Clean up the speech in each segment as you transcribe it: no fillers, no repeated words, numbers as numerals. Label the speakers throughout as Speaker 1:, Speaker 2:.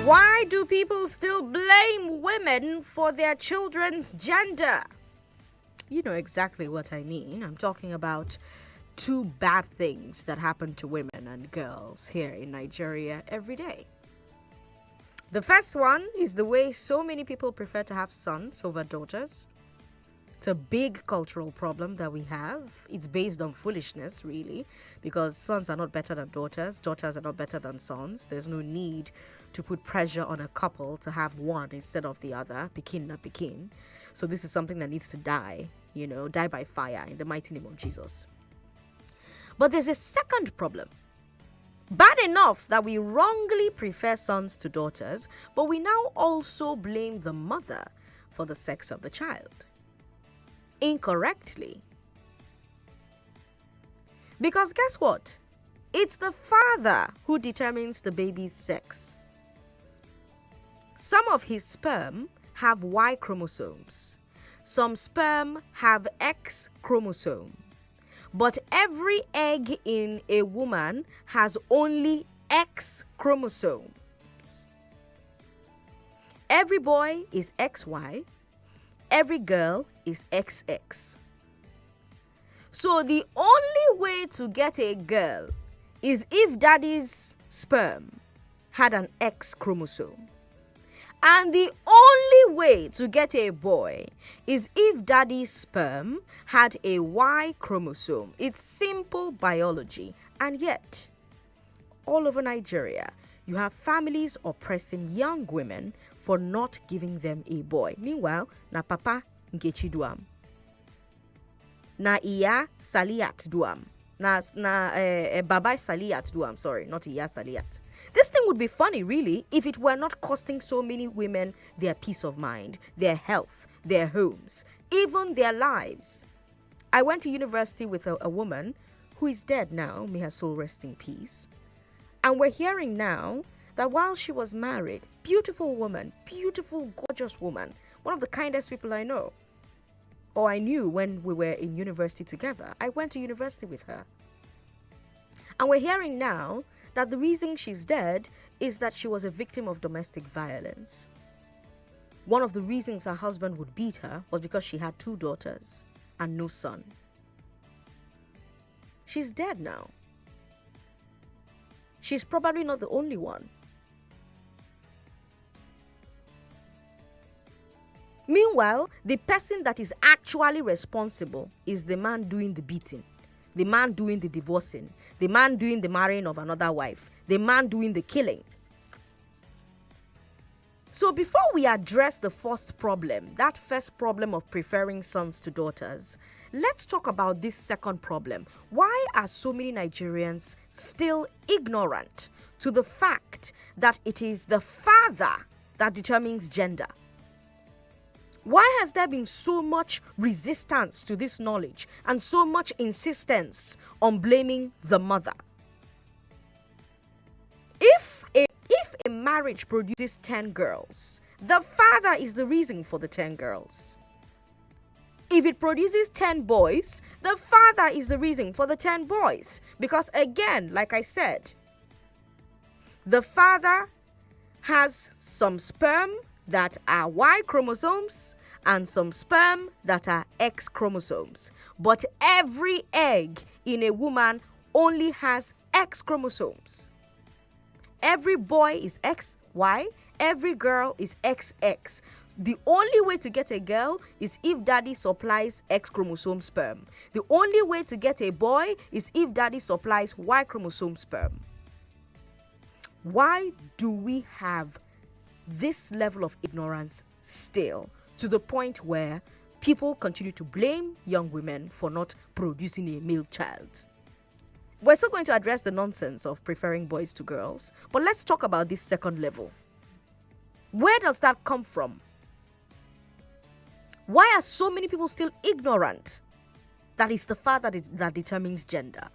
Speaker 1: Why do people still blame women for their children's gender? You know exactly what I mean. I'm talking about two bad things that happen to women and girls here in Nigeria every day. The first one is the way so many people prefer to have sons over daughters. It's a big cultural problem that we have. It's based on foolishness, really, because sons are not better than daughters. Daughters are not better than sons. There's no need to put pressure on a couple to have one instead of the other. Pikin na pikin. So this is something that needs to die, die by fire in the mighty name of Jesus. But there's a second problem. Bad enough that we wrongly prefer sons to daughters, but we now also blame the mother for the sex of the child. Incorrectly. Because guess what? It's the father who determines the baby's sex. Some of his sperm have Y chromosomes. Some sperm have X chromosome. But every egg in a woman has only X chromosomes. Every boy is XY. Every girl is XX. So the only way to get a girl is if daddy's sperm had an X chromosome. And the only way to get a boy is if daddy's sperm had a Y chromosome. It's simple biology. And yet, all over Nigeria, you have families oppressing young women for not giving them a boy. Meanwhile, na papa nkechi duam. Na iya saliat duam. Na baba saliat duam. Sorry, not iya saliat. This thing would be funny, really, if it were not costing so many women their peace of mind, their health, their homes, even their lives. I went to university with a woman who is dead now, may her soul rest in peace. And we're hearing now that while she was married, beautiful woman, beautiful, gorgeous woman, one of the kindest people I know, or I knew when we were in university together. I went to university with her. And we're hearing now that the reason she's dead is that she was a victim of domestic violence. One of the reasons her husband would beat her was because she had 2 daughters and no son. She's dead now. She's probably not the only one. Meanwhile, the person that is actually responsible is the man doing the beating, the man doing the divorcing, the man doing the marrying of another wife, the man doing the killing. So before we address the first problem, that first problem of preferring sons to daughters, let's talk about this second problem. Why are so many Nigerians still ignorant to the fact that it is the father that determines gender? Why has there been so much resistance to this knowledge and so much insistence on blaming the mother? If a marriage produces 10 girls, the father is the reason for the 10 girls. If it produces 10 boys, the father is the reason for the 10 boys. Because again, like I said, the father has some sperm that are Y chromosomes and some sperm that are X chromosomes. But every egg in a woman only has X chromosomes. Every boy is XY, every girl is XX. The only way to get a girl is if daddy supplies X chromosome sperm. The only way to get a boy is if daddy supplies Y chromosome sperm. Why do we have this level of ignorance still, to the point where people continue to blame young women for not producing a male child? We're still going to address the nonsense of preferring boys to girls, but let's talk about this second level. Where does that come from? Why are so many people still ignorant that it's the father that determines gender?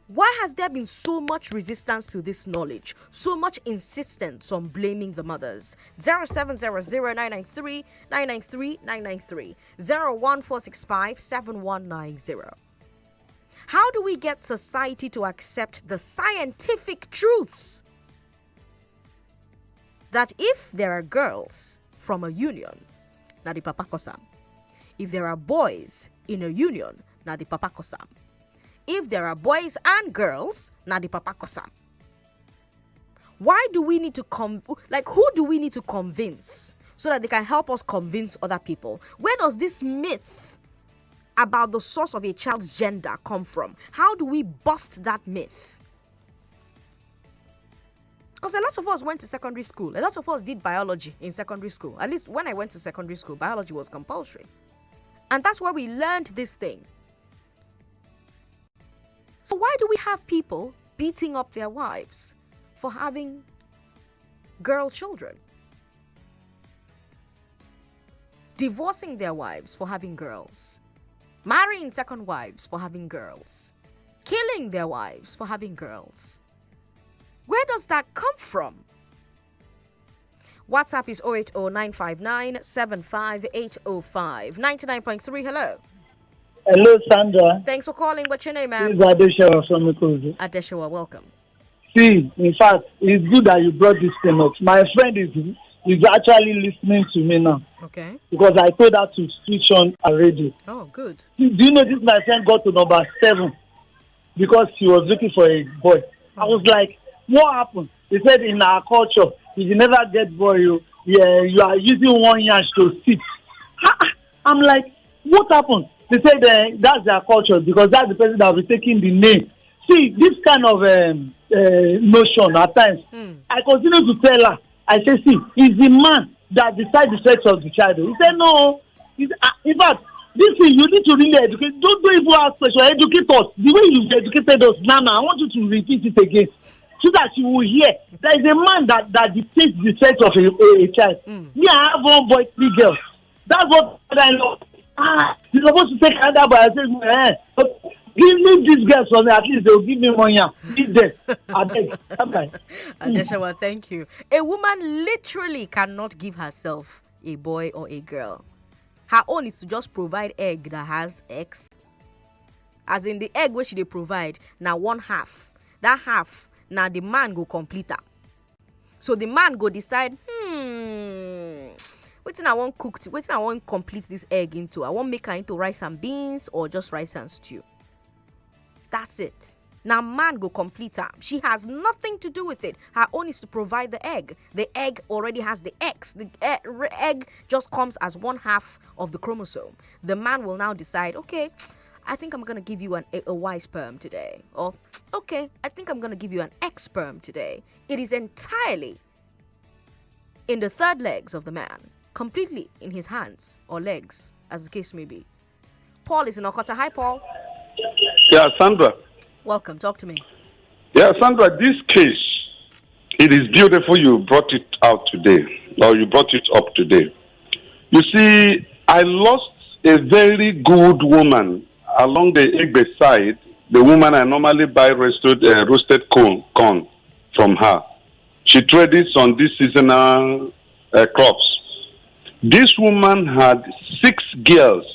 Speaker 1: Why has there been so much resistance to this knowledge, so much insistence on blaming the mothers? 0700-993-993, 993-993, 01465-7190. How do we get society to accept the scientific truth that if there are girls from a union, na the papa kosam. If there are boys in a union, na the papa kosam. If there are boys and girls, na the papa kosam. Why do we need to who do we need to convince so that they can help us convince other people? Where does this myth about the source of a child's gender come from? How do we bust that myth? Because a lot of us went to secondary school. A lot of us did biology in secondary school. At least when I went to secondary school, biology was compulsory. And that's where we learned this thing. So why do we have people beating up their wives for having girl children? Divorcing their wives for having girls. Marrying second wives for having girls. Killing their wives for having girls. Where does that come from? WhatsApp is 080-959-75805. 99.3, hello.
Speaker 2: Hello, Sandra.
Speaker 1: Thanks for calling. What's your name, ma'am?
Speaker 2: This is Adeshawa from Ikozi.
Speaker 1: Adeshawa, welcome.
Speaker 2: See, in fact, it's good that you brought this thing up. My friend is actually listening to me now.
Speaker 1: Okay.
Speaker 2: Because I told her to switch on already.
Speaker 1: Oh, good.
Speaker 2: Do you know this? My friend got to number 7 because she was looking for a boy. I was like, what happened? They said in our culture, if you never get boy, you are using one yash to sit. I'm like, what happened? They said that's their culture because that's the person that will be taking the name. See, this kind of notion at times, I continue to tell her, I say, see, it's the man that decides the sex of the child. He said, no. In fact, this thing, you need to really educate. Don't even ask questions. Educate us. The way you've educated us, Nana, I want you to repeat it again so that you will hear. There is a man that dictates the sex of a child. Me, I have 1 boy, 3 girls. That's what I know. You're supposed to take another boy. I say, give me these girls for me. At least they'll give me money. Give them.
Speaker 1: Adeshawa, thank you. A woman literally cannot give herself a boy or a girl. Her own is to just provide egg that has X. As in the egg which they provide, now 1/2. That half, now the man go complete her. So the man go decide, wetin I want cooked, wetin I want complete this egg into. I want make her into rice and beans or just rice and stew. That's it. Now man go complete her. She has nothing to do with it. Her own is to provide the egg. The egg already has the X. The egg just comes as 1/2 of the chromosome. The man will now decide, okay, I think I'm going to give you a Y sperm today. Or, okay, I think I'm going to give you an X sperm today. It is entirely in the third legs of the man. Completely in his hands or legs, as the case may be. Paul is in Okota. Hi, Paul.
Speaker 3: Yeah, Sandra.
Speaker 1: Welcome. Talk to me.
Speaker 3: Yeah, Sandra, this case, it is beautiful you brought it out today, or you brought it up today. You see, I lost a very good woman along the Egbe side, the woman I normally buy roasted corn from her. She trades on these seasonal crops. This woman had 6 girls.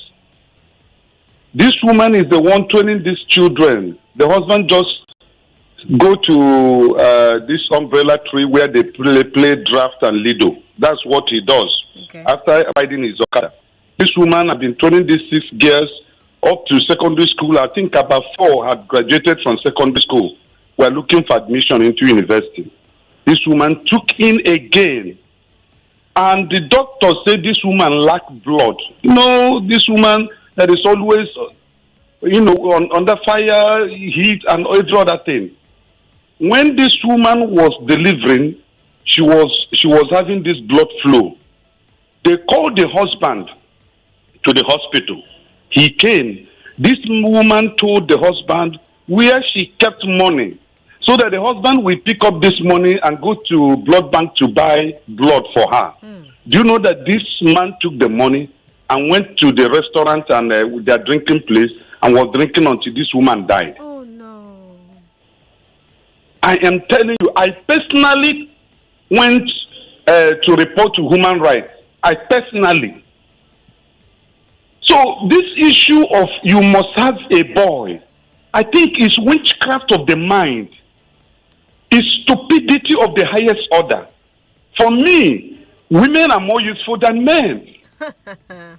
Speaker 3: This woman is the one training these children. The husband just go to this umbrella tree where they play draft and lido. That's what he does.
Speaker 1: Okay.
Speaker 3: After riding his okada. This woman had been training these 6 girls up to secondary school. I think about 4 had graduated from secondary school. Were looking for admission into university. This woman took in again. And the doctor said this woman lacked blood. This woman that is always, under fire, heat, and every other thing. When this woman was delivering, she was having this blood flow. They called the husband to the hospital. He came. This woman told the husband where she kept money, so that the husband will pick up this money and go to blood bank to buy blood for her. Do you know that this man took the money and went to the restaurant and their drinking place and was drinking until this woman died?
Speaker 1: Oh, no.
Speaker 3: I am telling you, I personally went to report to human rights. I personally. So this issue of you must have a boy, I think is witchcraft of the mind. Is stupidity of the highest order. For me, women are more useful than men.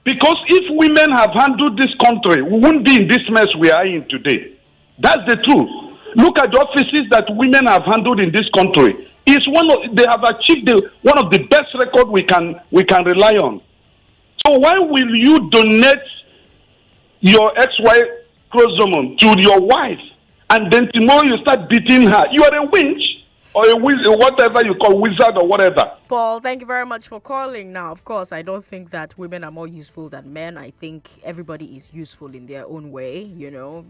Speaker 3: Because if women have handled this country, we wouldn't be in this mess we are in today. That's the truth. Look at the offices that women have handled in this country. They have achieved one of the best records we can rely on. So why will you donate your ex-wife chromosome to your wife, and then tomorrow you start beating her? You are a winch. Or a wizard, whatever you call wizard or whatever.
Speaker 1: Paul, thank you very much for calling. Now, of course, I don't think that women are more useful than men. I think everybody is useful in their own way. You know,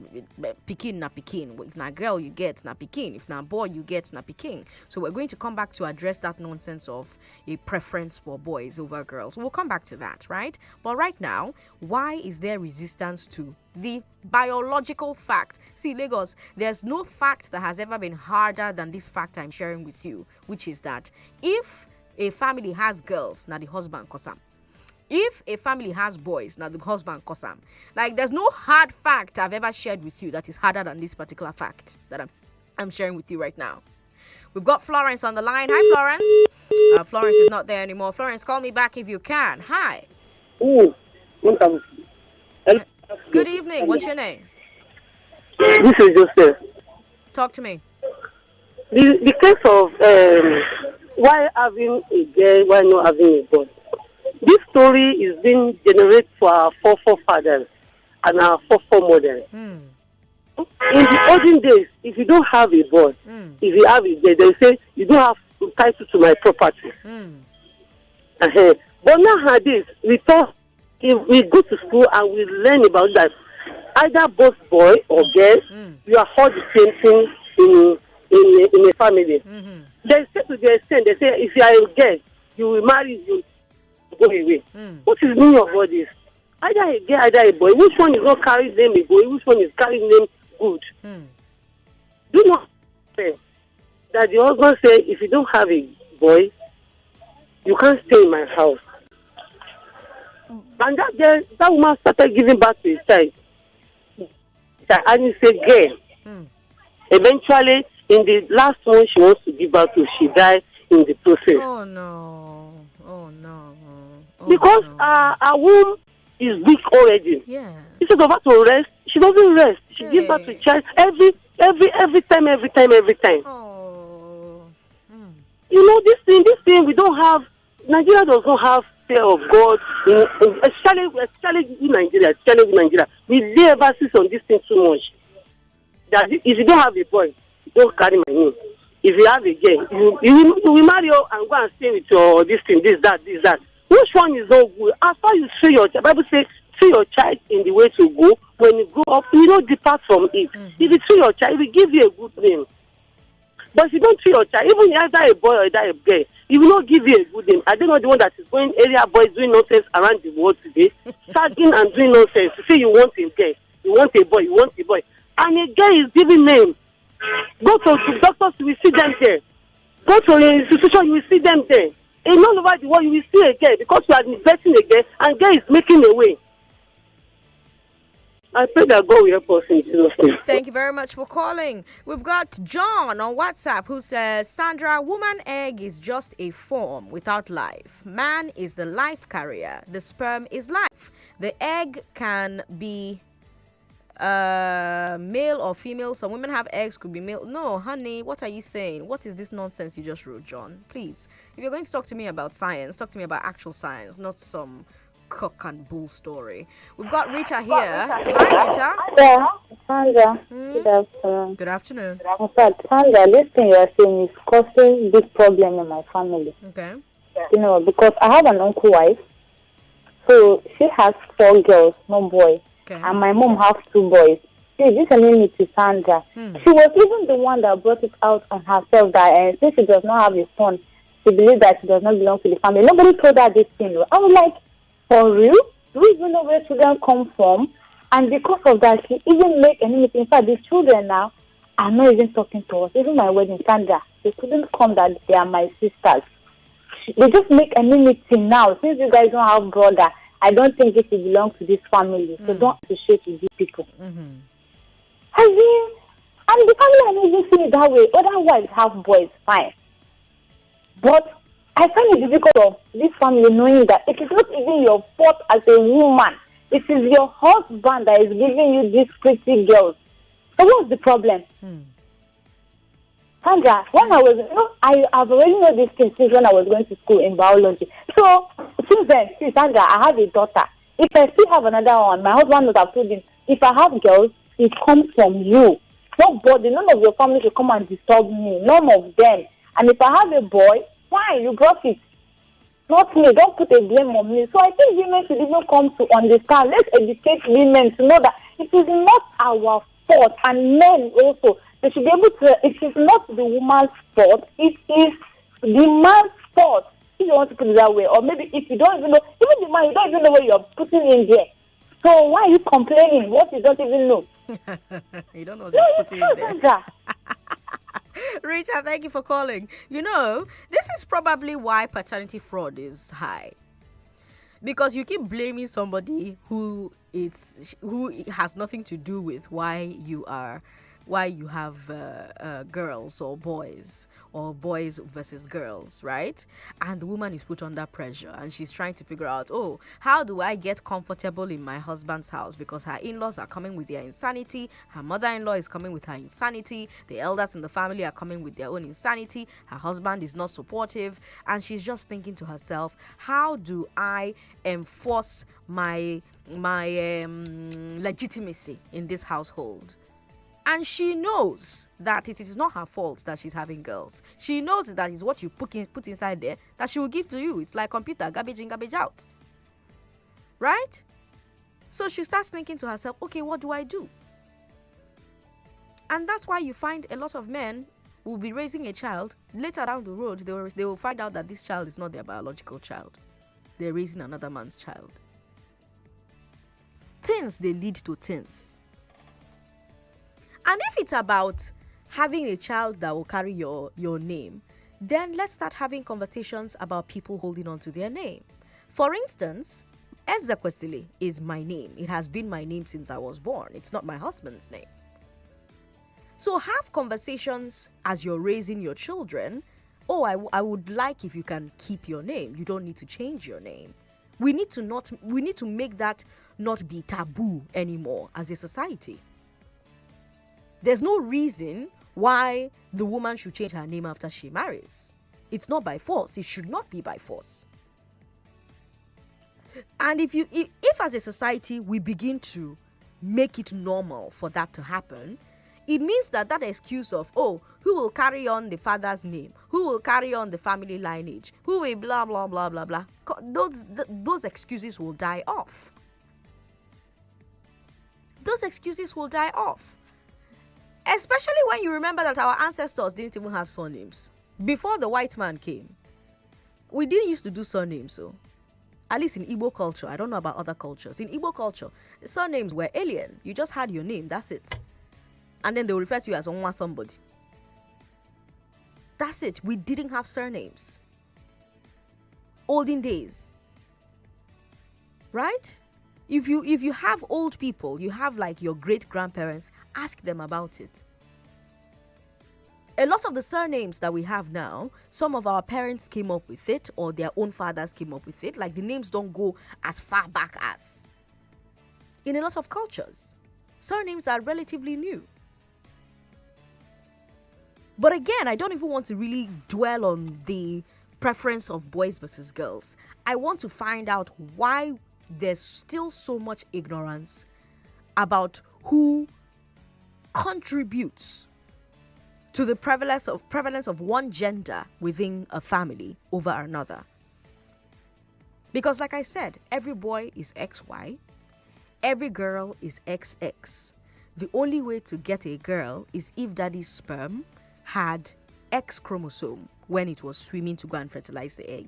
Speaker 1: pikin na pikin. If na girl, you get na pikin. If na boy, you get na pikin. So we're going to come back to address that nonsense of a preference for boys over girls. We'll come back to that, right? But right now, why is there resistance to the biological fact? See, Lagos, there's no fact that has ever been harder than this fact I'm sharing with you, which is that if a family has girls, now the husband kosam. If a family has boys, now the husband kosam. Like, there's no hard fact I've ever shared with you that is harder than this particular fact that I'm sharing with you right now. We've got Florence on the line. Hi, Florence. Florence is not there anymore. Florence, call me back if you can. Hi. Good evening. What's your name?
Speaker 4: This is Joseph.
Speaker 1: Talk to me.
Speaker 4: The case of why having a girl, why not having a boy? This story is being generated for our forefathers and our foremothers. In the olden days, if you don't have a boy, if you have a girl, they say you don't have title to my property. But nowadays, we thought if we go to school and we learn about that, either both boy or girl, you are all the same thing in a family. They say to the extent, they say if you are a girl, you will marry, you go away. What is the meaning of all this? Either a girl, either a boy. Which one is not carrying name a boy? Which one is carrying name good? Do not say that the husband say if you don't have a boy, you can't stay in my house. And that woman started giving birth to a child. And it's a girl. Eventually, in the last one she wants to give birth to, she died in the process.
Speaker 1: Oh no.
Speaker 4: Because her womb is weak already.
Speaker 1: Yeah.
Speaker 4: Instead of her to rest, she doesn't rest. She gives birth to a child every time.
Speaker 1: Oh.
Speaker 4: You know, this thing we don't have. Nigeria does not have fear of God, especially in Nigeria. We lay emphasis on this thing too much. That if you don't have a boy, you don't carry my name. If you have a girl, you will marry her and go and stay with your this thing, this, that. Which one is not good? As far as you see your child, Bible says, see your child in the way to go. When you grow up, you don't depart from it. If you see your child, it will give you a good name. But if you don't treat your child, even either a boy or either a girl, he will not give you a good name. I don't know the one that is going area boys doing nonsense around the world today, sagging and doing nonsense. You say you want a girl, you want a boy, and a girl is giving name. Go to doctors, you will see them there. Go to an institution, you will see them there. And all over the world, you will see a girl because you are investing a girl, and girl is making a way. I pray that God will help us in Jesus' name.
Speaker 1: Thank you very much for calling. We've got John on WhatsApp who says, Sandra, woman egg is just a form without life. Man is the life carrier. The sperm is life. The egg can be male or female. Some women have eggs, could be male. No, honey, what are you saying? What is this nonsense you just wrote, John? Please, if you're going to talk to me about science, talk to me about actual science, not some cock and bull story. We've got Rita here. Hi, Rita.
Speaker 5: Yeah, Sandra. Good afternoon.
Speaker 1: Good afternoon.
Speaker 5: In fact, Sandra, this thing you are saying is causing big problem in my family.
Speaker 1: Okay.
Speaker 5: You know, because I have an uncle wife, so she has 4 girls, no boy, and my mom has 2 boys. She's just telling me to Sandra. She was even the one that brought it out on herself that since she does not have a son, she believes that she does not belong to the family. Nobody told her this thing. I was like, for real? Do we even know where children come from? And because of that, she even make enmity. In fact, the children now are not even talking to us. Even my wedding, Sandra, they couldn't come that they are my sisters. They just make enmity now. Since you guys don't have brother, I don't think it belongs to this family. So don't associate with these people. I mean, and the family are not even seeing it that way. Other wives have boys, fine. But I find it difficult of this family knowing that it is not even your fault as a woman. It is your husband that is giving you these pretty girls. So what's the problem? Sandra, when I was, I've already known these things since when I was going to school in biology. So since then, see, Sandra, I have a daughter. If I still have another one, my husband would have told him, if I have girls, it comes from you. Nobody, none of your family should come and disturb me. None of them. And if I have a boy, fine, you brought it. Not me. Don't put a blame on me. So I think women should even come to understand. Let's educate women to know that it is not our fault. And men also, they should be able to, it is not the woman's fault. It is the man's fault. If you want to put it that way. Or maybe if you don't even know, even the man, you don't even know what you're putting in there. So why are you complaining? What you don't even know?
Speaker 1: You don't know what you're putting in there. Richard, thank you for calling. This is probably why paternity fraud is high. Because you keep blaming somebody who has nothing to do with why you have girls or boys versus girls, right? And the woman is put under pressure and she's trying to figure out, how do I get comfortable in my husband's house? Because her in-laws are coming with their insanity, her mother-in-law is coming with her insanity, the elders in the family are coming with their own insanity, her husband is not supportive, and she's just thinking to herself, how do I enforce my legitimacy in this household? And she knows that it is not her fault that she's having girls. She knows that it's what you put inside there that she will give to you. It's like computer, garbage in, garbage out. Right? So she starts thinking to herself, okay, what do I do? And that's why you find a lot of men will be raising a child. Later down the road, they will find out that this child is not their biological child. They're raising another man's child. Things, they lead to things. And if it's about having a child that will carry your name, then let's start having conversations about people holding on to their name. For instance, Ezekwesili is my name. It has been my name since I was born. It's not my husband's name. So have conversations as you're raising your children. I would like if you can keep your name. You don't need to change your name. We need to make that not be taboo anymore as a society. There's no reason why the woman should change her name after she marries. It's not by force. It should not be by force. And if as a society we begin to make it normal for that to happen, it means that excuse of, who will carry on the father's name, who will carry on the family lineage, who will blah, blah, blah, blah, blah, those excuses will die off. Those excuses will die off. Especially when you remember that our ancestors didn't even have surnames. Before the white man came, we didn't used to do surnames. So, at least in Igbo culture, I don't know about other cultures. In Igbo culture, the surnames were alien. You just had your name, that's it. And then they will refer to you as Onwa somebody. That's it. We didn't have surnames. Olden days. Right? If you have old people, you have like your great-grandparents, ask them about it. A lot of the surnames that we have now, some of our parents came up with it or their own fathers came up with it. Like the names don't go as far back as. In a lot of cultures, surnames are relatively new. But again, I don't even want to really dwell on the preference of boys versus girls. I want to find out why there's still so much ignorance about who contributes to the prevalence of one gender within a family over another. Because like I said, every boy is XY, every girl is XX. The only way to get a girl is if daddy's sperm had X chromosome when it was swimming to go and fertilize the egg.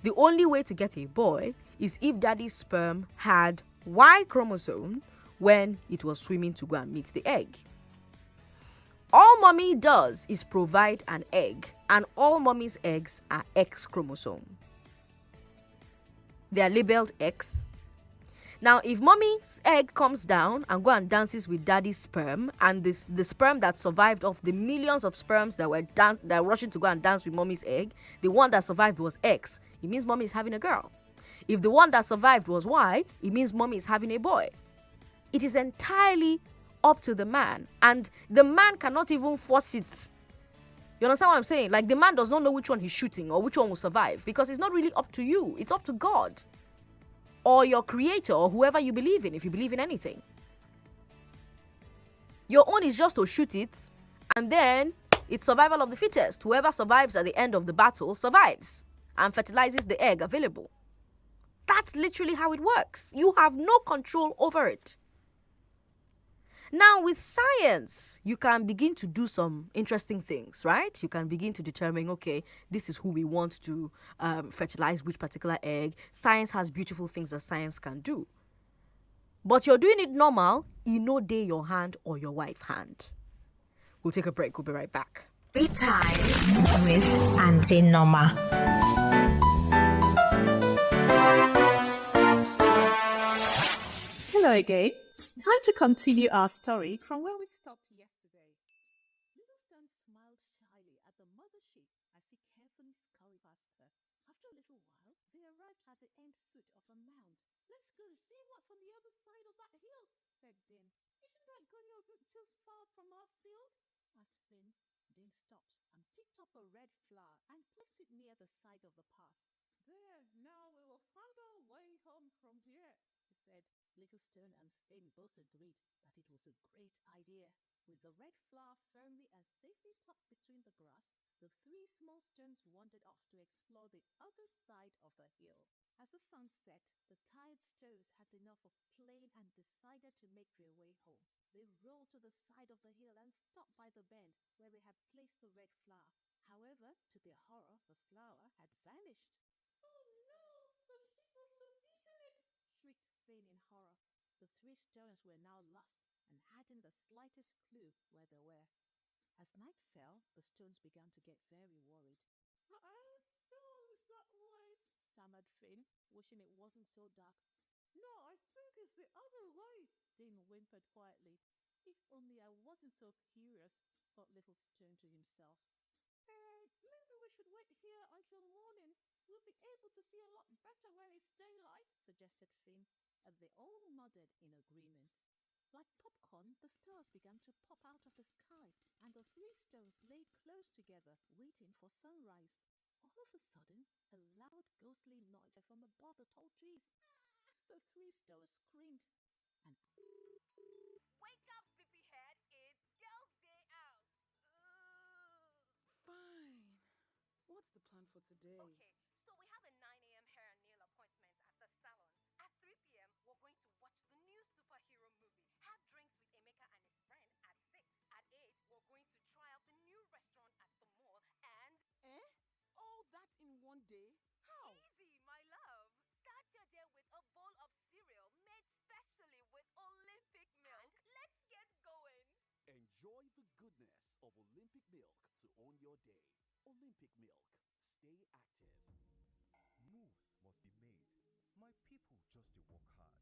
Speaker 1: The only way to get a boy is if daddy's sperm had Y chromosome when it was swimming to go and meet the egg. All mommy does is provide an egg, and all mommy's eggs are X chromosome. They are labeled X. Now, if mommy's egg comes down and go and dances with daddy's sperm, and the sperm that survived off the millions of sperms that were rushing to go and dance with mommy's egg, the one that survived was X, it means mommy is having a girl. If the one that survived was Y, it means mommy is having a boy. It is entirely up to the man, and the man cannot even force it. You understand what I'm saying? Like, the man does not know which one he's shooting or which one will survive, because it's not really up to you. It's up to God or your creator or whoever you believe in, if you believe in anything. Your own is just to shoot it, and then it's survival of the fittest. Whoever survives at the end of the battle survives and fertilizes the egg available. That's literally how it works. You have no control over it. Now, with science, you can begin to do some interesting things, right? You can begin to determine, okay, this is who we want to fertilize which particular egg. Science has beautiful things that science can do. But you're doing it normal, in no day your hand or your wife hand. We'll take a break. We'll be right back.
Speaker 6: Be time with Auntie Norma.
Speaker 7: Hello again. Time to continue our story from where we stopped yesterday. Little Stone smiled shyly at the mother sheep as he carefully scurried past her. After a little while, they arrived at the end foot of a mound. "Let's go see what's on the other side of that hill," said Din. "Isn't that going a bit too far from our field?" asked Finn. Din stopped and picked up a red flower and placed it near the side of the path. "There, now we will find our way home from here," he said. Little Stone and Finn both agreed that it was a great idea. With the red flower firmly and safely tucked between the grass, the three small stones wandered off to explore the other side of the hill. As the sun set, the tired stones had enough of playing and decided to make their way home. They rolled to the side of the hill and stopped by the bend where they had placed the red flower. However, to their horror, the flower had vanished. "Oh no, the sheep must have eaten it!" shrieked Finn in horror. The three stones were now lost and hadn't the slightest clue where they were. As night fell, the stones began to get very worried. "I feels that way," stammered Finn, wishing it wasn't so dark. "No, I think it's the other way," Din whimpered quietly. "If only I wasn't so curious," thought Little Stone to himself. "Maybe we should wait here until morning. We'll be able to see a lot better when it's daylight," suggested Finn, and they all nodded in agreement. Like popcorn, the stars began to pop out of the sky, and the three stones lay close together, waiting for sunrise. All of a sudden, a loud ghostly noise from above the tall trees. The three stones screamed, and
Speaker 8: "Wake up, sleepyhead! It's girls' day out!"
Speaker 9: Fine. What's the plan for today?
Speaker 8: Okay, so we have a 9 a.m. hair and nail appointment at the salon. At 3 p.m., we're going to watch the new superhero movie. Have drinks with Emeka and his friend at 6. At 8, we're going to try out the new restaurant at the mall, and...
Speaker 9: All that in one day? How?
Speaker 8: Easy, my love! Start your day with a bowl of cereal made specially with Olympic milk. Let's get going!
Speaker 10: Enjoy the goodness of Olympic milk to own your day. Olympic milk. Stay active.
Speaker 11: Moves must be made. My people just to work hard.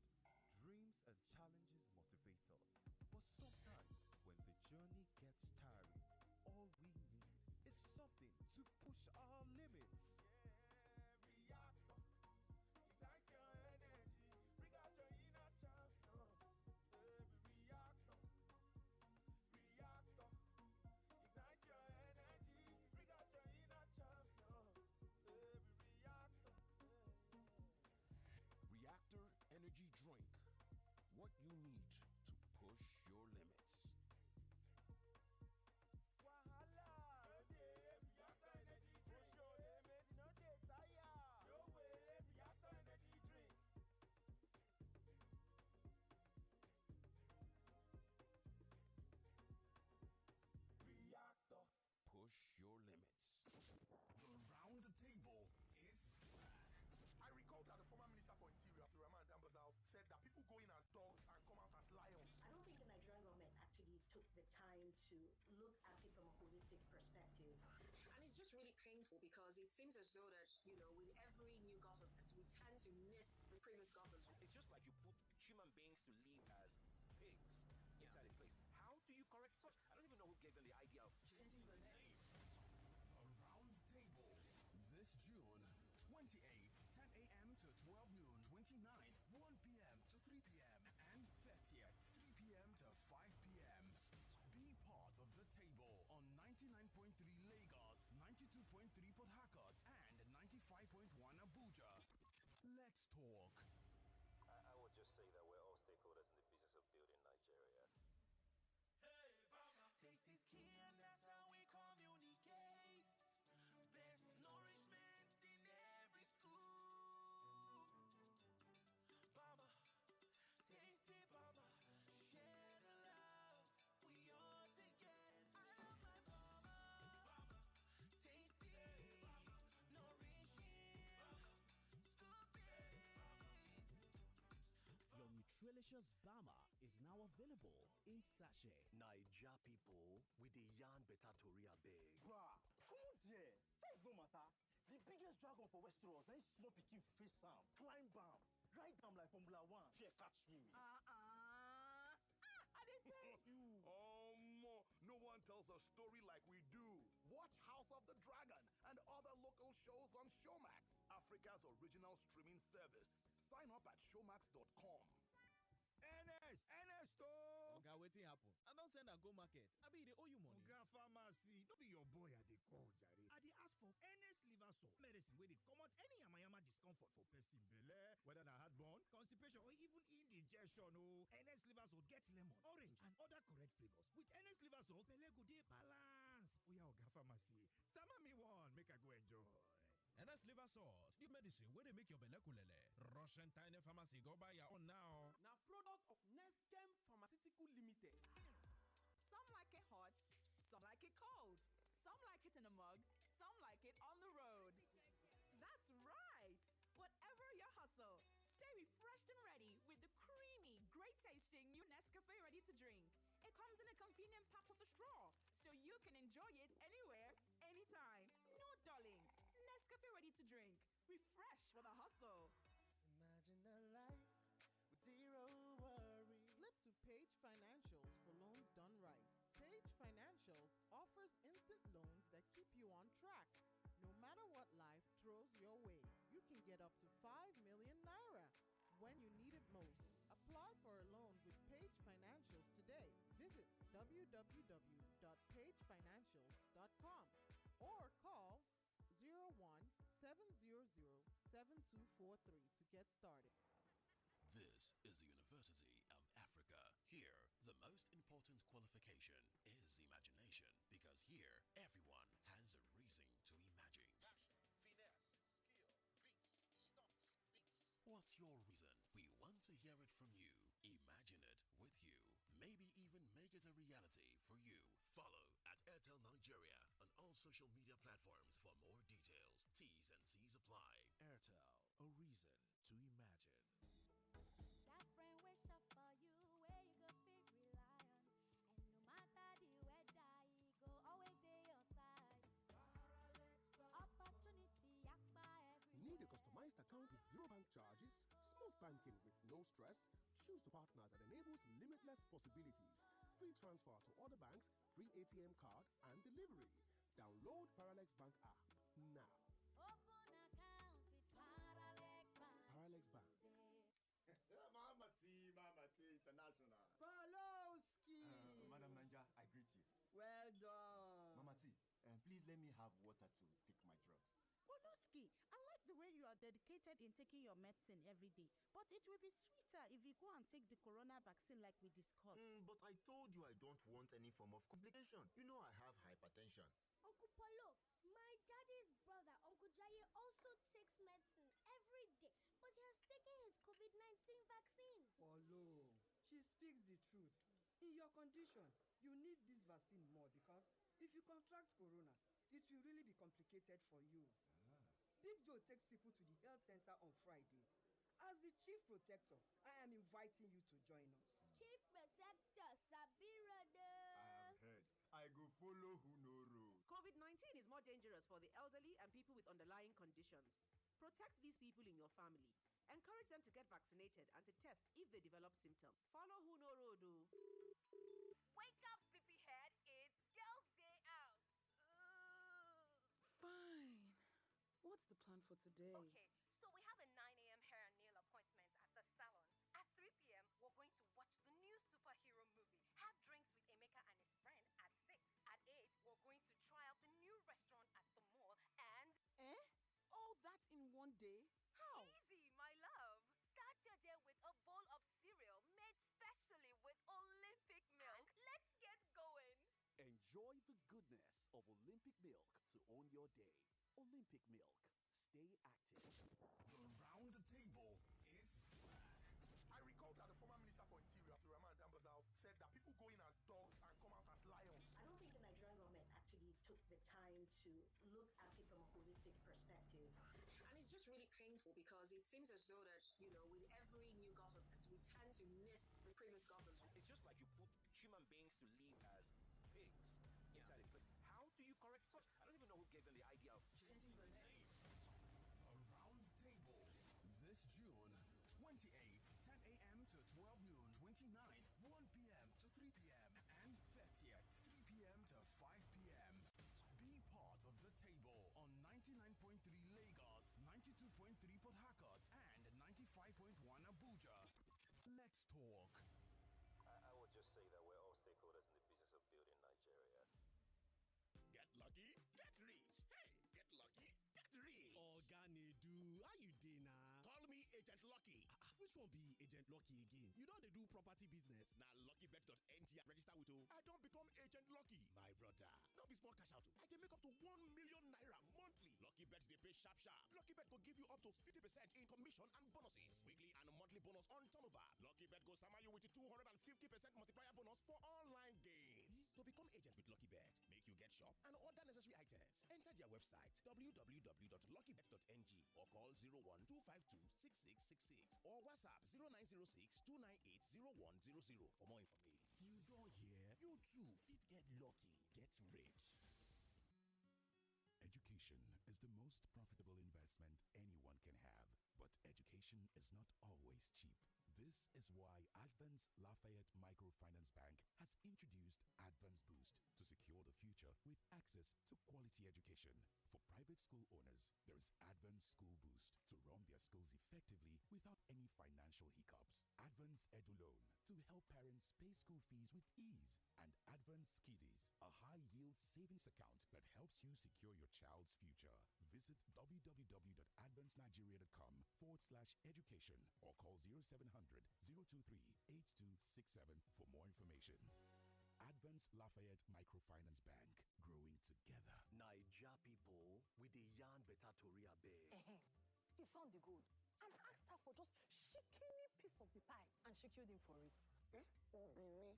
Speaker 11: Dreams and challenges motivate us. But sometimes, when the journey gets tiring, all we need is something to push our limits.
Speaker 10: Reactor Energy Drink. What you need to push your limits. Push your limits.
Speaker 11: The round table is back.
Speaker 12: I recall that the former Minister for Interior, Abdulrahman Dambazao, said that people go in as dogs and come out as lions.
Speaker 13: I don't think the Nigerian government actually took the time to look at it from a holistic perspective.
Speaker 14: And it's just really painful because it seems as though that, with every new government, we tend to miss the previous government.
Speaker 10: It's just like you put
Speaker 15: human beings to live as pigs inside a place. How do you correct such? I don't even know who gave them the idea of changing the name.
Speaker 16: The Round Table. This June 28th, 10 a.m. to 12 noon, 29th, 1 p.m. to 3 p.m., and 30th, 3 p.m. to 5 p.m. Be part of the table on 99.3 Lagos, 92.3 Port Harcourt, and 95.1 Abuja. Let's talk.
Speaker 17: I would just say that we're all stakeholders in the business of building Nigeria.
Speaker 18: Taste is key and that's how we communicate. Best nourishment in every school. Mama, tasty mama, share the love we all together. I love my mama, tasty, nourishing,
Speaker 10: Your Nutrilicious Bama is now available in sachet.
Speaker 19: Naija people with the yarn better tori abeg.
Speaker 20: Bruh, come on there. Size no matter. The biggest dragon for Westeros, then small pikin face am, climb am, ride am like Formula 1. Fear catch me.
Speaker 21: I didn't tell you.
Speaker 12: No one tells a story like we do. Watch House of the Dragon and other local shows on Showmax, Africa's original streaming service. Sign up at showmax.com.
Speaker 22: NS
Speaker 23: Oga, wetin happen? I don send am go market. Abi dey owe you money.
Speaker 22: Oga Pharmacy, no be your boy I dey call jare. I dey ask for NS liver salt, medicine wey dey comot any yamayama discomfort for person belle, whether na heartburn, constipation or even indigestion o. NS liver salt get lemon, orange and other correct flavors. With NS liver salt, belle go dey balance. Oya Oga Pharmacy, sama me one make I go enjoy.
Speaker 23: NS liver salt, the medicine where they make your belle kulele. Rush and tiny pharmacy, go buy your own now.
Speaker 24: Now product of Neskem Pharmaceutical Limited.
Speaker 25: Some like it hot, some like it cold, some like it in a mug, some like it on the road. That's right! Whatever your hustle, stay refreshed and ready with the creamy, great-tasting new Nescafe Ready to Drink. It comes in a convenient pack with a straw, so you can enjoy it anywhere, anytime. No dulling. Nescafe Ready to Drink. Refresh for the hustle.
Speaker 18: Imagine a life with zero worries.
Speaker 7: Flip to Page Financials for loans done right. Page Financials offers instant loans that keep you on track. No matter what life throws your way, you can get up to 5 million naira when you need it most. Apply for a loan with Page Financials today. Visit www.pagefinancials.com or call 01-700-7243 to get started.
Speaker 26: This is the University of Africa. Here, the most important qualification is imagination, because here, everyone has a reason to imagine.
Speaker 12: Passion, finesse, skill, beats, stunts, beats.
Speaker 26: What's your reason? We want to hear it from you. Imagine it with you. Maybe even make it a reality for you. Follow at Airtel Nigeria on all social media platforms for more details. T's and C's apply.
Speaker 10: Airtel, a reason to imagine.
Speaker 27: That friend wish up for you where you go big rely on. And no matter the weather, he go always stay your side. Opportunity,
Speaker 28: Need a customized account with zero bank charges, smooth banking with no stress? Choose the partner that enables limitless possibilities. Free transfer to other banks, free ATM card, and delivery. Download Paralex Bank app now.
Speaker 27: Open account with Paralex Bank.
Speaker 28: Paralex Bank.
Speaker 29: Mama T International.
Speaker 30: Palowski!
Speaker 29: Madam Nanja, I greet you.
Speaker 30: Well done.
Speaker 29: Mama T, please let me have water to take my drugs.
Speaker 31: Palowski, I like the way you are dedicated in taking your medicine every day. But it will be sweeter if you go and take the corona vaccine like we discussed.
Speaker 29: But I told you I don't want any form of complication. You know I have hypertension.
Speaker 32: Uncle Polo, my daddy's brother, Uncle Jaye, also takes medicine every day, but he has taken his COVID-19 vaccine.
Speaker 30: Polo, she speaks the truth. In your condition, you need this vaccine more because if you contract corona, it will really be complicated for you. Big Joe takes people to the health center on Fridays. As the chief protector, I am inviting you to join us.
Speaker 32: Chief protector, Sabirade.
Speaker 29: I have heard. I go follow who no road.
Speaker 33: COVID-19 is more dangerous for the elderly and people with underlying conditions. Protect these people in your family
Speaker 1: Encourage them to get vaccinated and to test if they develop symptoms. Follow Who No Road.
Speaker 21: Wake up, sleepyhead. It's girls' day out.
Speaker 1: Fine. What's the plan for today?
Speaker 21: Okay, so we have a 9 a.m. hair and nail appointment at the salon. At 3 p.m., we're going to watch the new superhero movie. Have drinks with Emeka and his friend at 6. At 8, we're going to try out the new restaurant at the mall. And
Speaker 1: All that in one day? How?
Speaker 21: easy, my love. Start your day with a bowl of cereal made specially with Olympic milk. Let's get going.
Speaker 10: Enjoy the goodness of Olympic milk to own your day. Olympic milk. Stay active.
Speaker 16: The round table is back.
Speaker 12: I recall that the former Minister for Interior, Abdulrahman Dambazao, said that people go in as dogs and come out as lions.
Speaker 2: I don't think the Nigerian government actually took the time to look at it from a holistic perspective.
Speaker 3: And it's just really painful because it seems as though that, with every new government, we tend to miss the previous government.
Speaker 17: It's just like you put human beings to live as pigs inside a place. How do you correct such? I don't even know who gave them the idea of changing the name.
Speaker 16: The round table. This June 28th, 10 a.m. to 12 noon, 29th, 1 p.m. to 3 p.m. and 30th, 3 p.m. to 5 p.m. Be part of the table on 99.3 Lagos, 92.3 Port Harcourt, and 95.1 Abuja. Let's talk.
Speaker 17: I would just say that we're all stakeholders in the business of building Nigeria.
Speaker 4: Get lucky, get rich. Hey, get lucky, get rich.
Speaker 22: Oganedu, how you dey now?
Speaker 4: Call me Agent Lucky.
Speaker 22: Which one be Agent Lucky again? You don't dey do property business.
Speaker 4: Now luckybet.ng register with you. I don't become Agent Lucky. My brother, no be small cash out. I can make up to 1 million naira monthly. Lucky Bet they pay sharp sharp. Lucky Bet go give you up to 50% in commission and bonuses. Weekly and monthly bonus on turnover. Lucky Bet go summer you with a 250% multiplier bonus for online games. To become agent with Lucky Bet, make you get shop and order necessary items. Enter their website www.luckybet.ng or call 01-252-6666 or WhatsApp 0906-298-0100 for more information. You don't hear? You too fit get lucky, get rich.
Speaker 5: Education is the most profitable investment anyone can have, but education is not always cheap. This is why Advance Lafayette Microfinance Bank has introduced Advance Boost to secure the future with access to quality education. For private school owners, there is Advance School Boost to run their schools effectively without any financial hiccups. Advance EduLoan to help parents pay school fees with ease. And Advance Kiddies, a high-yield savings account that helps you secure your child's future. Visit www.advancenigeria.com/education or call 0700-023-8267 for more information. Advance Lafayette Microfinance Bank, growing together.
Speaker 19: Naija people, we dey yarn better tori abeg.
Speaker 3: You found the gold and asked her for just shikini piece of the pie and she killed him for it.
Speaker 12: Fair women.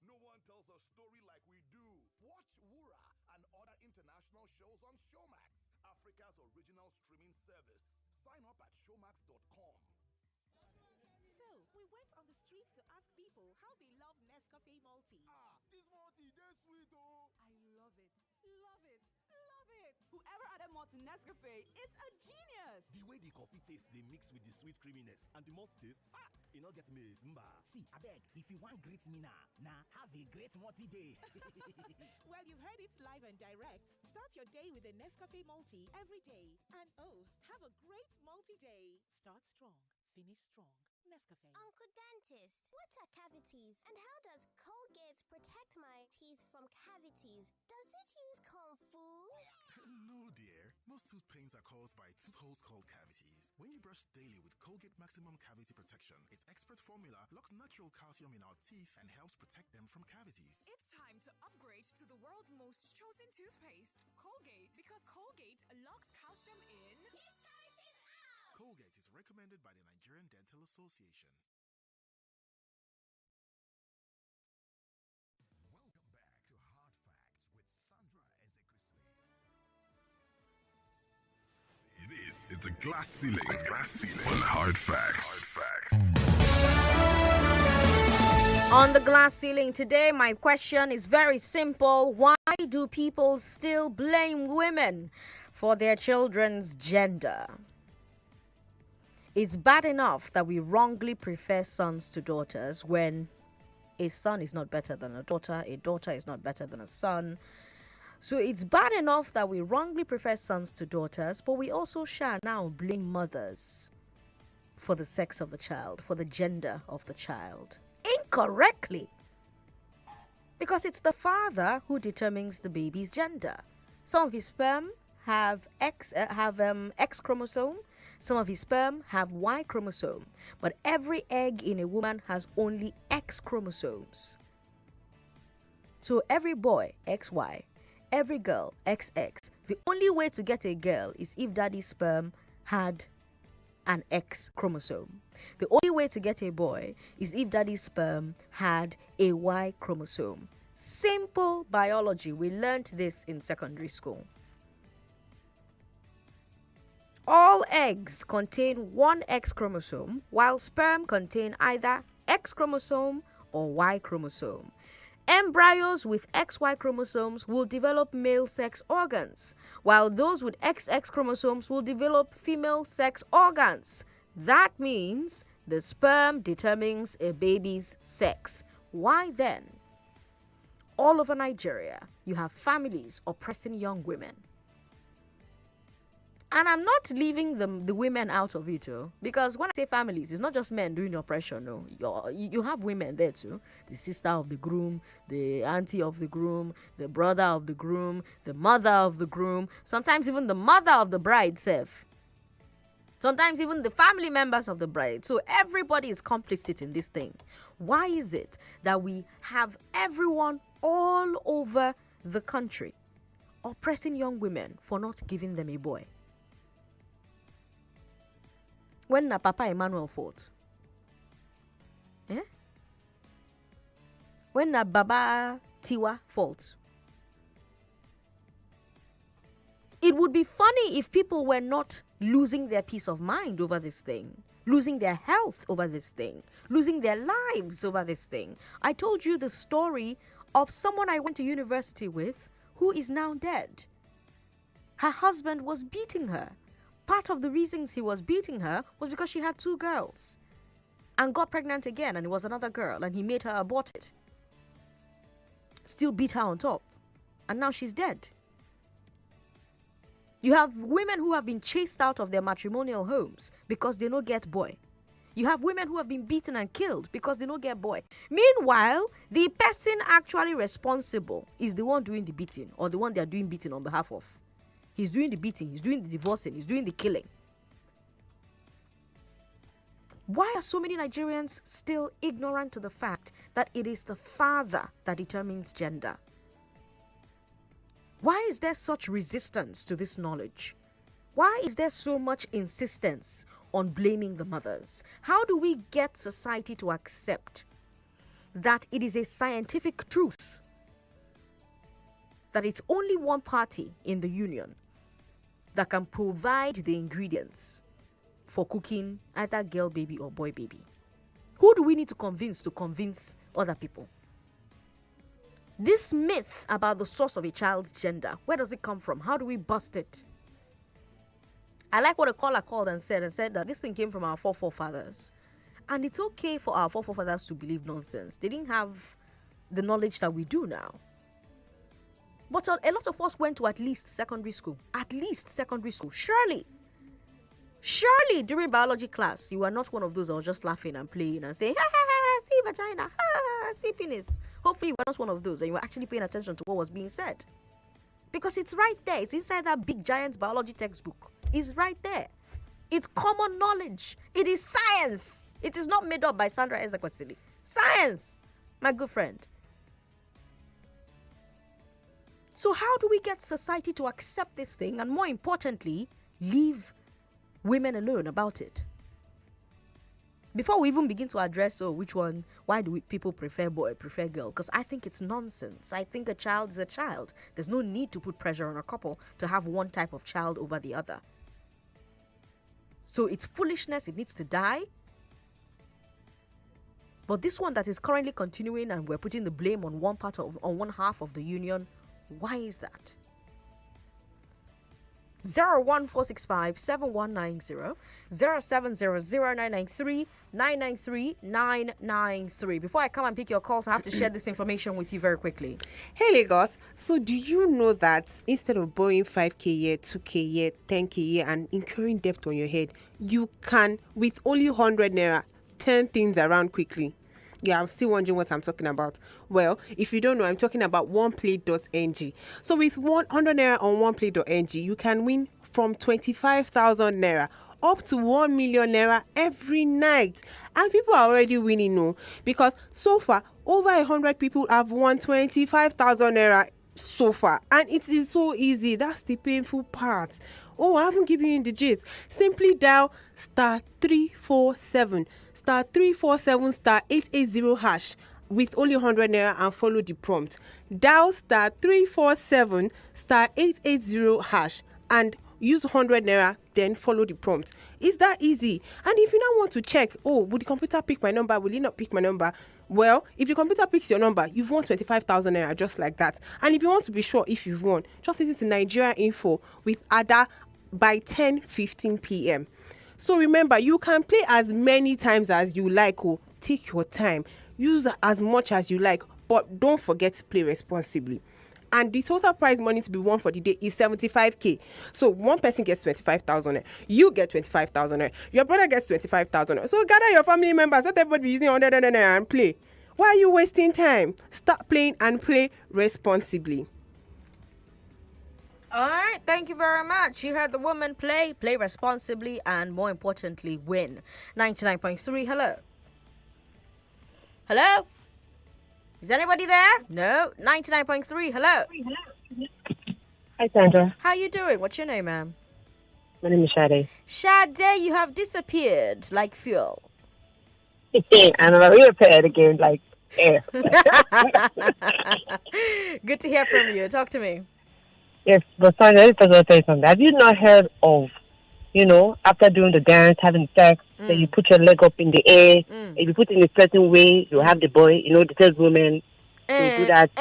Speaker 12: No one tells a story like we do. Watch Wura and other international shows on Showmax, Africa's original streaming service. Sign up at showmax.com.
Speaker 31: So, we went on the streets to ask people how they love Nescafe Multi.
Speaker 12: This multi, they sweet oh.
Speaker 1: I love it. Love it. Love it. Whoever added malt to Nescafe is a genius.
Speaker 19: The way the coffee tastes, they mix with the sweet creaminess and the malt taste, it not get maize, mba.
Speaker 6: See, abeg, if you want greet me now, have a great multi day.
Speaker 31: Well, you've heard it live and direct. Start your day with a Nescafe Multi every day. And have a great multi-day. Start strong, finish strong. Nescafe.
Speaker 32: Uncle Dentist, what are cavities? And how does Colgate protect my teeth from cavities? Does it use Kung Fu?
Speaker 12: No, dear. Most tooth pains are caused by tooth holes called cavities. When you brush daily with Colgate Maximum Cavity Protection, its expert formula locks natural calcium in our teeth and helps protect them from cavities.
Speaker 8: It's time to upgrade to the world's most chosen toothpaste, Colgate, because Colgate locks calcium in.
Speaker 32: Keeps cavities out!
Speaker 12: Colgate is recommended by the Nigerian Dental Association.
Speaker 4: Welcome back to Hard Facts with Sandra Ezekwesili.
Speaker 16: This is the Glassceiling on Hard Facts.
Speaker 9: On the glass ceiling today, my question is very simple. Why do people still blame women for their children's gender? It's bad enough that we wrongly prefer sons to daughters when a son is not better than a daughter is not better than a son. So it's bad enough that we wrongly prefer sons to daughters, but we also shall now blame mothers for the sex of the child, for the gender of the child. Incorrectly. Because it's the father who determines the baby's gender. Some of his sperm have X chromosome. Some of his sperm have Y chromosome. But every egg in a woman has only X chromosomes. So every boy, XY. Every girl, XX. The only way to get a girl is if daddy's sperm had an X chromosome. The only way to get a boy is if daddy's sperm had a Y chromosome. Simple biology. We learned this in secondary school. All eggs contain one X chromosome, while sperm contain either X chromosome or Y chromosome. Embryos with XY chromosomes will develop male sex organs, while those with XX chromosomes will develop female sex organs. That means the sperm determines a baby's sex. Why then? All over Nigeria, you have families oppressing young women. And I'm not leaving the women out of it, because when I say families, it's not just men doing oppression. No, you have women there too. The sister of the groom, the auntie of the groom, the brother of the groom, the mother of the groom, sometimes even the mother of the bride self. Sometimes even the family members of the bride. So everybody is complicit in this thing. Why is it that we have everyone all over the country oppressing young women for not giving them a boy? When na Papa Emmanuel fought? Eh? When na Baba Tiwa fought? It would be funny if people were not losing their peace of mind over this thing, losing their health over this thing, losing their lives over this thing. I told you the story of someone I went to university with who is now dead. Her husband was beating her. Part of the reasons he was beating her was because she had 2 girls and got pregnant again, and it was another girl, and he made her abort it. Still beat her on top, and now she's dead. You have women who have been chased out of their matrimonial homes because they don't get boy. You have women who have been beaten and killed because they don't get boy. Meanwhile, the person actually responsible is the one doing the beating, or the one they are doing beating on behalf of. He's doing the beating, he's doing the divorcing, he's doing the killing. Why are so many Nigerians still ignorant to the fact that it is the father that determines gender? Why is there such resistance to this knowledge? Why is there so much insistence on blaming the mothers? How do we get society to accept that it is a scientific truth that it's only one party in the union that can provide the ingredients for cooking either girl baby or boy baby? Who do we need to convince other people? This myth about the source of a child's gender, where does it come from? How do we bust it? I like what a caller called and said that this thing came from our forefathers. And it's okay for our forefathers to believe nonsense. They didn't have the knowledge that we do now. But a lot of us went to at least secondary school. At least secondary school. Surely during biology class, you were not one of those that was just laughing and playing and saying, ha ha ha, see vagina, ha ha, see penis. Hopefully you were not one of those and you were actually paying attention to what was being said. Because it's right there. It's inside that big giant biology textbook. It's right there. It's common knowledge. It is science. It is not made up by Sandra Ezekwesili. Science, my good friend. So how do we get society to accept this thing and, more importantly, leave women alone about it? Before we even begin to address, why do people prefer boy, prefer girl? Because I think it's nonsense. I think a child is a child. There's no need to put pressure on a couple to have one type of child over the other. So it's foolishness. It needs to die. But this one that is currently continuing and we're putting the blame on one half of the union, why is that? 01465 7190 0700 993 Before I come and pick your calls, I have to share this information with you very quickly.
Speaker 7: Hey Lagos, so do you know that instead of borrowing 5k a year, 2k a year, 10k a year and incurring debt on your head, you can, with only 100 naira, turn things around quickly? Yeah, I'm still wondering what I'm talking about. Well, if you don't know, I'm talking about oneplay.ng. So with 100 naira on oneplay.ng, you can win from 25,000 naira up to 1 million naira every night. And people are already winning, no? Because so far, over 100 people have won 25,000 naira so far. And it is so easy. That's the painful part. Oh, I haven't given you the digits. Simply dial star 347 star 880 hash with only 100 naira and follow the prompt. Dial star 347 star 880 hash and use 100 naira, then follow the prompt. It's that easy. And if you now want to check, oh, will the computer pick my number? Will it not pick my number? Well, if the computer picks your number, you've won 25,000 naira just like that. And if you want to be sure if you've won, just listen to Nigeria Info with Ada by 10:15 p.m. So remember, you can play as many times as you like. Oh, take your time. Use as much as you like, but don't forget to play responsibly. And the total prize money to be won for the day is 75k. So one person gets 25,000. You get 25,000. Your brother gets 25,000. So gather your family members. Let everybody be using 100 and play. Why are you wasting time? Start playing and play responsibly.
Speaker 9: All right, thank you very much. You heard the woman play responsibly, and more importantly, win. 99.3, hello. Hello? Is anybody there? No. 99.3, hello.
Speaker 11: Hi, Sandra.
Speaker 9: How you doing? What's your name, ma'am?
Speaker 11: My name is Sade.
Speaker 9: Sade, you have disappeared like fuel.
Speaker 11: And I'm reappeared again like air.
Speaker 9: Good to hear from you. Talk to me.
Speaker 11: Yes, but Sandra, let me first tell you something. Have you not heard of, after doing the dance, having sex, then you put your leg up in the air, if you put it in a certain way, you have the boy, the third woman, do that.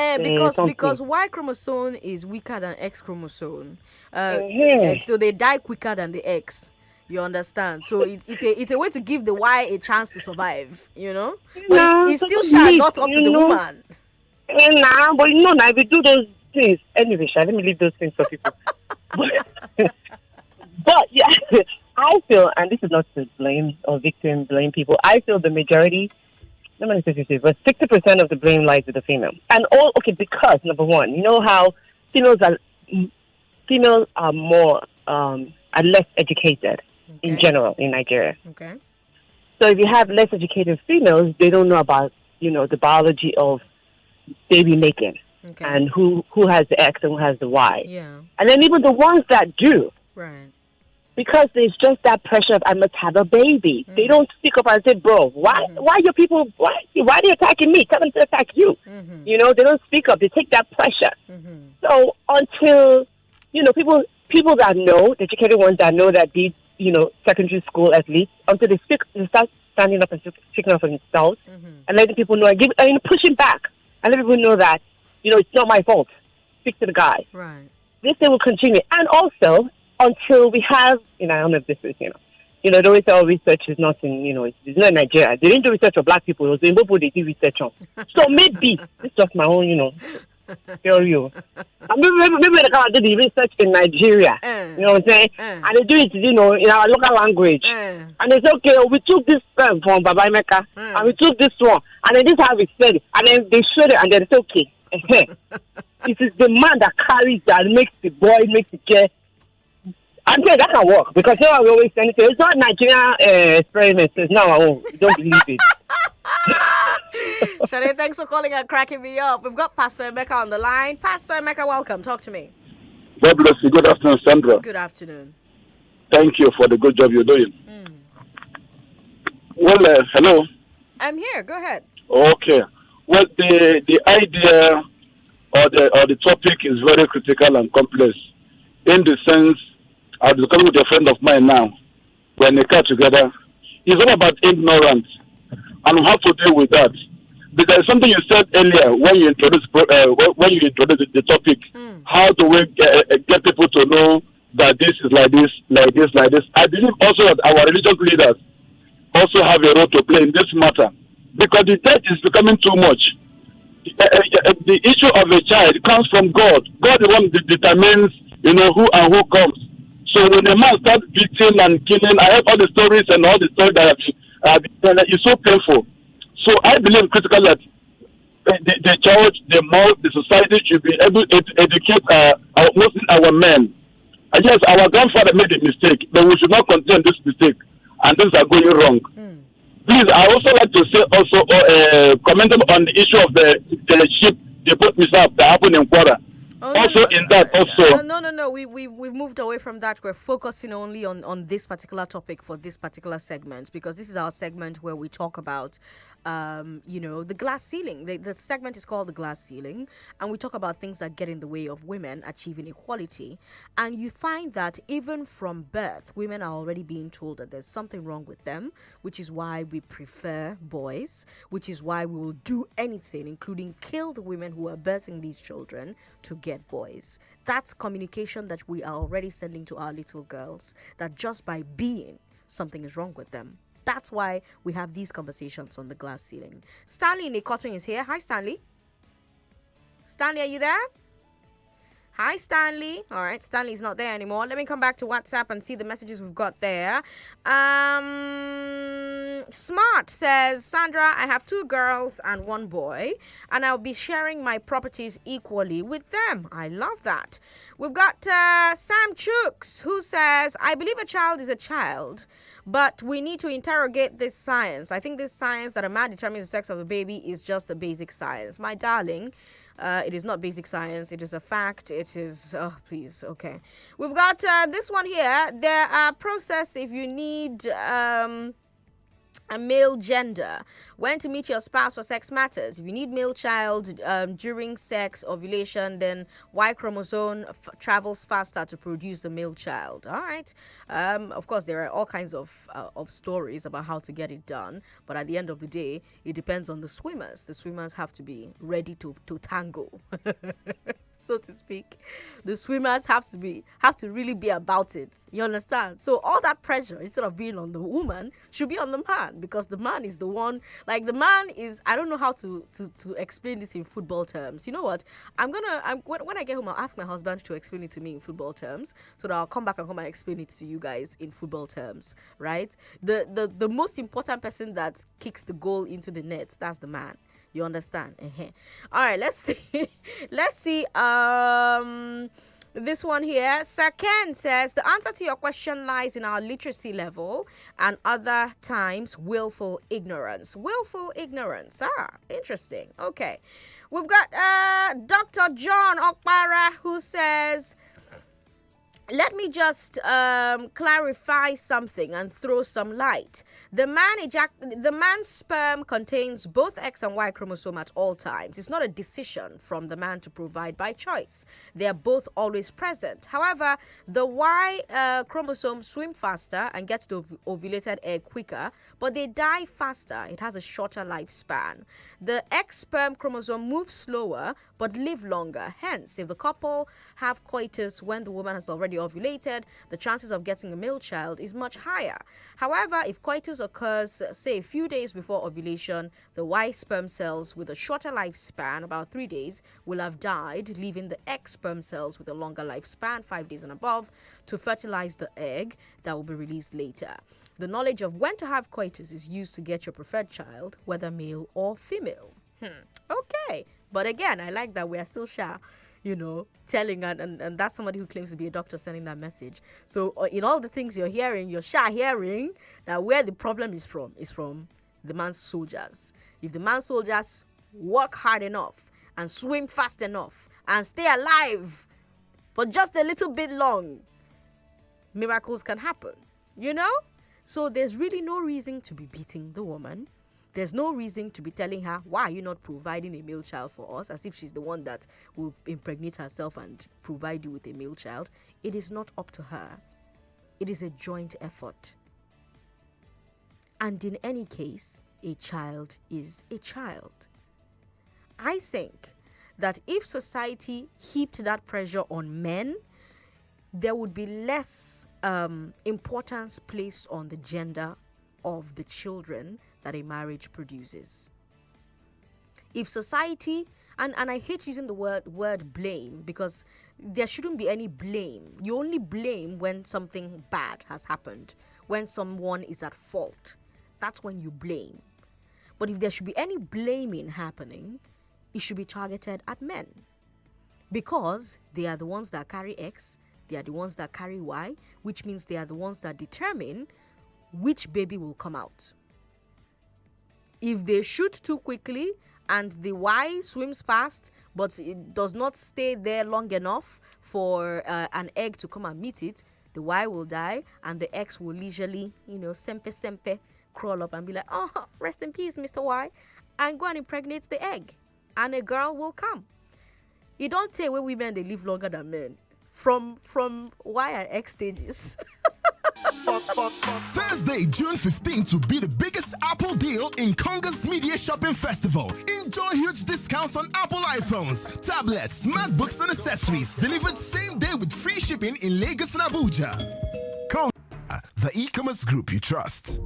Speaker 9: Because Y chromosome is weaker than X chromosome. So they die quicker than the X. You understand? So it's a way to give the Y a chance to survive, But it's still not up to the woman.
Speaker 11: But now if you do those things, anyway, let me leave those things for people. But yeah, I feel, and this is not to blame or blame people, I feel the majority, not many say, but 60% of the blame lies with the female. And because number one, you know how females are more, are less educated in general in Nigeria.
Speaker 9: Okay.
Speaker 11: So if you have less educated females, they don't know about, the biology of baby making. Okay. And who has the X and who has the Y.
Speaker 9: Yeah.
Speaker 11: And then even the ones that do.
Speaker 9: Right.
Speaker 11: Because there's just that pressure of I must have a baby. They don't speak up and say, bro, why your people, why are they attacking me? Tell them to attack you. They don't speak up. They take that pressure. So until, people that know, the educated ones that know that these, secondary school athletes, until they start standing up and speaking up for themselves and letting people know and pushing back and letting people know that, it's not my fault. Speak to the guy.
Speaker 9: Right.
Speaker 11: This thing will continue. And also, until we have, I don't know if this is, the way all research is not in, it's not in Nigeria. They didn't do research on black people. It was in Zimbabwe they did research on. So maybe, this is just my own, theory. And maybe they can't do the research in Nigeria. You know what I'm saying? And they do it, in our local language. And they say, okay, we took this from Baba Emeka, and we took this one, and then this is how we said it. And then they showed it, and then it's okay. It is the man that carries that makes the boy, makes the girl. I'm saying that can work because we always say it's not Nigerian experiment. It's not our own. We don't believe it.
Speaker 9: Shade, thanks for calling and cracking me up. We've got Pastor Emeka on the line. Pastor Emeka, welcome. Talk to me.
Speaker 13: God bless you. Good afternoon, Sandra.
Speaker 9: Good afternoon.
Speaker 13: Thank you for the good job you're doing. Well, hello.
Speaker 9: I'm here. Go ahead.
Speaker 13: Okay. Well, the idea or the topic is very critical and complex. In the sense, I was coming with a friend of mine now. When they got together, it's all about ignorance and how to deal with that. But there's something you said earlier when you introduced the topic. How do we get people to know that this is like this, like this, like this. I believe also that our religious leaders also have a role to play in this matter, because the death is becoming too much. The issue of a child comes from God. God is the one that determines, who and who comes. So when a man starts beating and killing, I heard all the stories and all the stories that have been, it's so painful. So I believe critically that the church, the mosque, the society should be able to educate mostly our men. And yes, our grandfather made a mistake, but we should not continue this mistake, and things are going wrong. Please, I also like to say commenting on the issue of the ship, the boat mishap that happened in Kwara.
Speaker 9: No. We've moved away from that. We're focusing only on this particular topic for this particular segment, because this is our segment where we talk about, the glass ceiling. The segment is called the glass ceiling, and we talk about things that get in the way of women achieving equality. And you find that even from birth, women are already being told that there's something wrong with them, which is why we prefer boys, which is why we will do anything, including kill the women who are birthing these children to get boys. That's communication that we are already sending to our little girls, that just by being, something is wrong with them. That's why we have these conversations on the glass ceiling. Stanley Nikotin is here. Hi, Stanley. Stanley, are you there? Hi, Stanley. All right, Stanley's not there anymore. Let me come back to WhatsApp and see the messages we've got there. Smart says, Sandra, I have 2 girls and 1 boy, and I'll be sharing my properties equally with them. I love that. We've got Sam Chooks, who says, I believe a child is a child, but we need to interrogate this science. I think this science that a man determines the sex of the baby is just a basic science. My darling, it is not basic science. It is a fact. It is, please, okay. We've got this one here. There are process if you need a male gender. When to meet your spouse for sex matters. If you need male child during sex ovulation, then Y chromosome travels faster to produce the male child. All right. Of course, there are all kinds of stories about how to get it done, but at the end of the day, it depends on the swimmers. The swimmers have to be ready to tango. So to speak. The swimmers have to really be about it. You understand? So all that pressure, instead of being on the woman, should be on the man, because the man is the one. Like, the man is, I don't know how to explain this in football terms. You know what? When I get home, I'll ask my husband to explain it to me in football terms, so that I'll come back and explain it to you guys in football terms, right? The most important person that kicks the goal into the net, that's the man. You understand? All right, let's see. Let's see. This one here. Sir Ken says, the answer to your question lies in our literacy level and other times willful ignorance. Willful ignorance. Interesting. Okay. We've got Dr. John Okpara, who says, let me just clarify something and throw some light. The man's sperm contains both X and Y chromosome at all times. It's not a decision from the man to provide by choice. They are both always present. However, the Y chromosome swim faster and gets the ovulated egg quicker, but they die faster. It has a shorter lifespan. The X sperm chromosome moves slower but live longer. Hence, if the couple have coitus when the woman has already ovulated, the chances of getting a male child is much higher. However, if coitus occurs, say, a few days before ovulation, the Y sperm cells with a shorter lifespan, about 3 days, will have died, leaving the X sperm cells with a longer lifespan, 5 days and above, to fertilize the egg that will be released later. The knowledge of when to have coitus is used to get your preferred child, whether male or female. Okay. But again, I like that we are still shy, telling, and that's somebody who claims to be a doctor sending that message. So in all the things you're hearing, you're shy hearing that where the problem is from the man's soldiers. If the man's soldiers work hard enough and swim fast enough and stay alive for just a little bit long, miracles can happen, So there's really no reason to be beating the woman. There's no reason to be telling her, why are you not providing a male child for us, as if she's the one that will impregnate herself and provide you with a male child. It is not up to her. It is a joint effort. And in any case, a child is a child. I think that if society heaped that pressure on men, there would be less importance placed on the gender of the children that a marriage produces. If society, and I hate using the word blame, because there shouldn't be any blame. You only blame when something bad has happened, when someone is at fault. That's when you blame. But if there should be any blaming happening, it should be targeted at men, because they are the ones that carry X, they are the ones that carry Y, which means they are the ones that determine which baby will come out. If they shoot too quickly and the Y swims fast, but it does not stay there long enough for an egg to come and meet it, the Y will die and the X will leisurely, sempe, crawl up and be like, oh, rest in peace, Mr. Y, and go and impregnate the egg, and a girl will come. You don't take away women, they live longer than men. From Y and X stages.
Speaker 14: Thursday, June 15th will be the biggest Apple deal in Conga's Media Shopping Festival. Enjoy huge discounts on Apple iPhones, tablets, MacBooks and accessories delivered same day with free shipping in Lagos and Abuja. Conga, the e-commerce group you trust.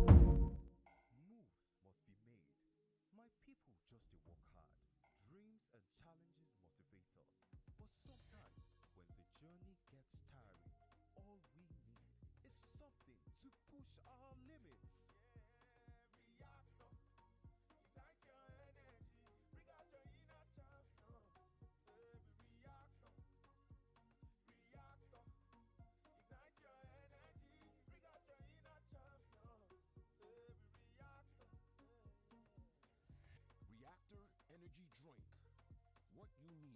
Speaker 4: Energy drink. What you need.